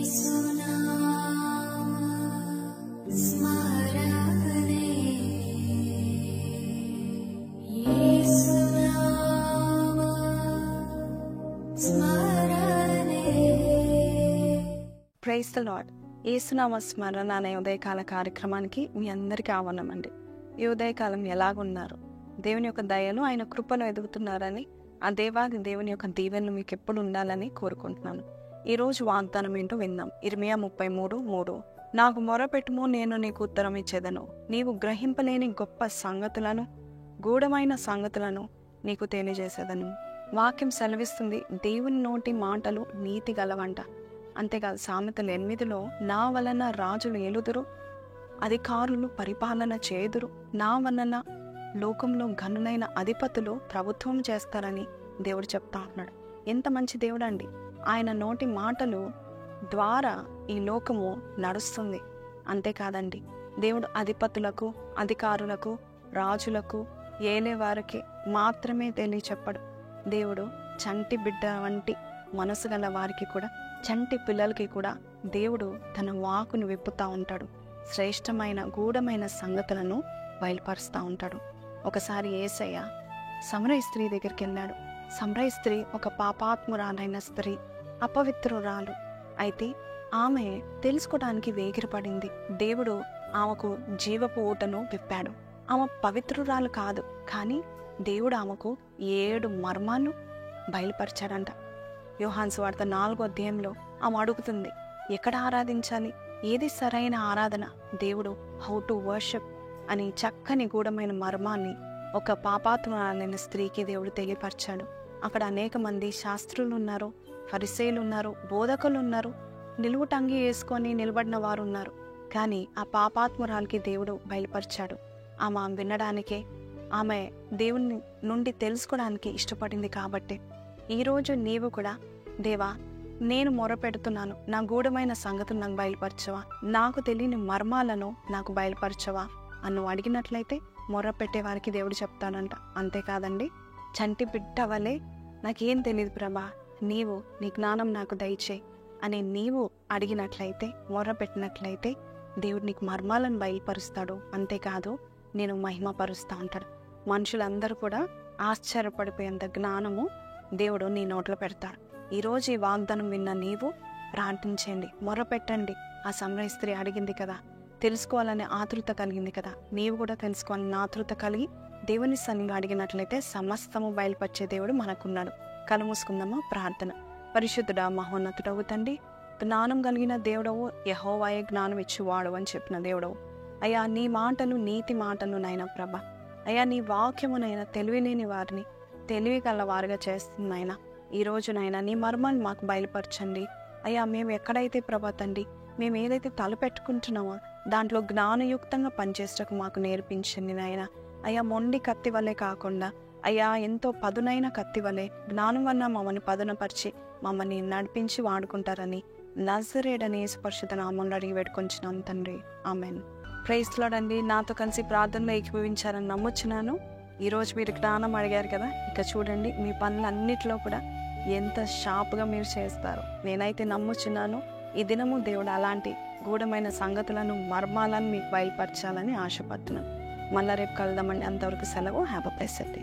Praise the lord. యేసునామ స్మరణ అనే ఉదయకాల కార్యక్రమానికి మీ అందరికీ ఆహ్వానమండి. ఈ ఉదయకాలం ఎలాగున్నారు? దేవుని యొక్క దయను, ఆయన కృపను ఎదుగుతున్నారని, ఆ దేవాది దేవుని యొక్క దీవెనలు మీకు ఎప్పుడు ఉండాలని కోరుకుంటున్నాను. ఈరోజు వాగ్దానం ఏంటో విందాం. ఇర్మియా 33:3. నాకు మొరపెట్టుము, నేను నీకు ఉత్తరం ఇచ్చేదను. నీవు గ్రహింపలేని గొప్ప సంగతులను, గూఢమైన సంగతులను నీకు తెలియజేసేదను. వాక్యం సెలవిస్తుంది, దేవుని నోటి మాటలు నీతి గలవంట. అంతేకాదు, సామెతలు 8లో నా వలన రాజులు ఏలుదురు, అధికారులు పరిపాలన చేయుదురు, నా వలన లోకంలో ఘనులైన అధిపతులు ప్రభుత్వం చేస్తారని దేవుడు చెప్తా ఉన్నాడు. ఎంత మంచి దేవుడు అండి! ఆయన నోటి మాటలు ద్వారా ఈ లోకము నడుస్తుంది. అంతేకాదండి, దేవుడు అధిపతులకు, అధికారులకు, రాజులకు, ఏలేవారికి మాత్రమే తెలియచెప్పడు. దేవుడు చంటి బిడ్డ వంటి మనసు గల వారికి కూడా, చంటి పిల్లలకి కూడా దేవుడు తన వాకును విప్పుతూ ఉంటాడు. శ్రేష్టమైన గూఢమైన సంగతులను బయలుపరుస్తూ ఉంటాడు. ఒకసారి యేసయ్య సమరయ స్త్రీ దగ్గరికి వెళ్ళాడు. సమరయ స్త్రీ ఒక పాపాత్మురాలైన స్త్రీ, అపవిత్రురాలు. అయితే ఆమె తెలుసుకోవడానికి వేగిరపడింది. దేవుడు ఆమెకు జీవపు ఊటను విప్పాడు. ఆమె పవిత్రురాలు కాదు, కానీ దేవుడు ఆమెకు 7 మర్మాలు బయలుపరిచాడంట. యోహాను సువార్త 4వ అధ్యాయంలో ఆమె అడుగుతుంది, ఎక్కడ ఆరాధించాలి, ఏది సరైన ఆరాధన? దేవుడు హౌ టు వర్షిప్ అని చక్కని గూఢమైన మర్మాన్ని ఒక పాపాత్మురాలైన స్త్రీకి దేవుడు తెలియపరిచాడు. అక్కడ అనేక మంది శాస్త్రులు ఉన్నారు, ఫరిసేయులు ఉన్నారు, బోధకులు ఉన్నారు, నిలువుటంగి వేసుకొని నిలబడిన వారు ఉన్నారు. కానీ ఆ పాపాత్మురాలకి దేవుడు బయలుపరిచాడు. ఆమె వినడానికే, ఆమె దేవుని నుండి తెలుసుకోవడానికి ఇష్టపడింది. కాబట్టి ఈరోజు నీవు కూడా, దేవా నేను మొరపెడుతున్నాను, నా గూఢమైన సంగతులు నాకు బయలుపరచవా, నాకు తెలియని మర్మాలను నాకు బయలుపరచవా అని అడిగినట్లయితే మొరపెట్టే వారికి దేవుడు చెప్తాడంట. అంతేకాదండి, చంటి బిడ్డ వలె నాకేం తెలియదు ప్రభా, నీవు నీ జ్ఞానం నాకు దయచేయి అని నీవు అడిగినట్లయితే, మొరపెట్టినట్లయితే దేవుడు నీకు మర్మాలను బయలుపరుస్తాడు. అంతేకాదు, నేను మహిమపరుస్తూ ఉంటాడు. మనుషులందరూ కూడా ఆశ్చర్యపడిపోయేంత జ్ఞానము దేవుడు నీ నోట్లో పెడతాడు. ఈరోజు ఈ వాగ్దానం విన్న నీవు ప్రార్థించండి, మొరపెట్టండి. ఆ సమరయ స్త్రీ అడిగింది కదా, తెలుసుకోవాలనే ఆతృత కలిగింది కదా, నీవు కూడా తెలుసుకోవాలని ఆతృత కలిగి దేవుని సన్నిధిలో అడిగినట్లయితే సమస్తము బయలుపరిచే దేవుడు మనకున్నాడు. కళ్ళు మూసుకుందామా? ప్రార్థన. పరిశుద్ధుడా, మహోన్నతుడవు తండ్రి, జ్ఞానం కలిగిన దేవుడవు, యెహోవాయే జ్ఞానం ఇచ్చువాడు అని చెప్పిన దేవుడవు. అయ్యా, నీ మాటలు నీతి మాటలు నైనా ప్రభా, అయ్యా నీ వాక్యమునైనా తెలివి లేని వారిని తెలివి గల వారుగా చేస్తుందైనా ఈరోజునైనా నీ మర్మాన్ని మాకు బయలుపరచండి. అయ్యా, మేము ఎక్కడైతే ప్రభా తండ్రి, మేము ఏదైతే తలపెట్టుకుంటున్నామో దాంట్లో జ్ఞానయుక్తంగా పనిచేసటకు మాకు నేర్పించండి నాయనా. అయ్యా, మొండి కత్తి వలె కాకుండా అయ్యా ఎంతో పదునైన కత్తి వలె జ్ఞానం వల్ల మమ్మల్ని పదునపరిచి మమ్మల్ని నడిపించి వాడుకుంటారని నజరేయుడైన యేసు పరిశుద్ధ నామములో అడిగి వేడుకొంచున్నాం తండ్రి, ఆమెన్. ప్రైజ్ ది లార్డ్ అండి. నాతో కలిసి ప్రార్థనలో ఏకీభవించారని నమ్ముచున్నాను. ఈరోజు మీరు జ్ఞానం అడిగారు కదా, ఇక చూడండి మీ పనులన్నిటిలో కూడా ఎంత షార్ప్గా మీరు చేస్తారు. నేనైతే నమ్ముచున్నాను, ఈ దినము దేవుడు అలాంటి గూఢమైన సంగతులను, మర్మాలను మీకు బయలుపరచాలని ఆశపడుతున్నాను. మళ్ళీ రేపు కలుద్దామండి. అంతవరకు సెలవు. Have a blessed day.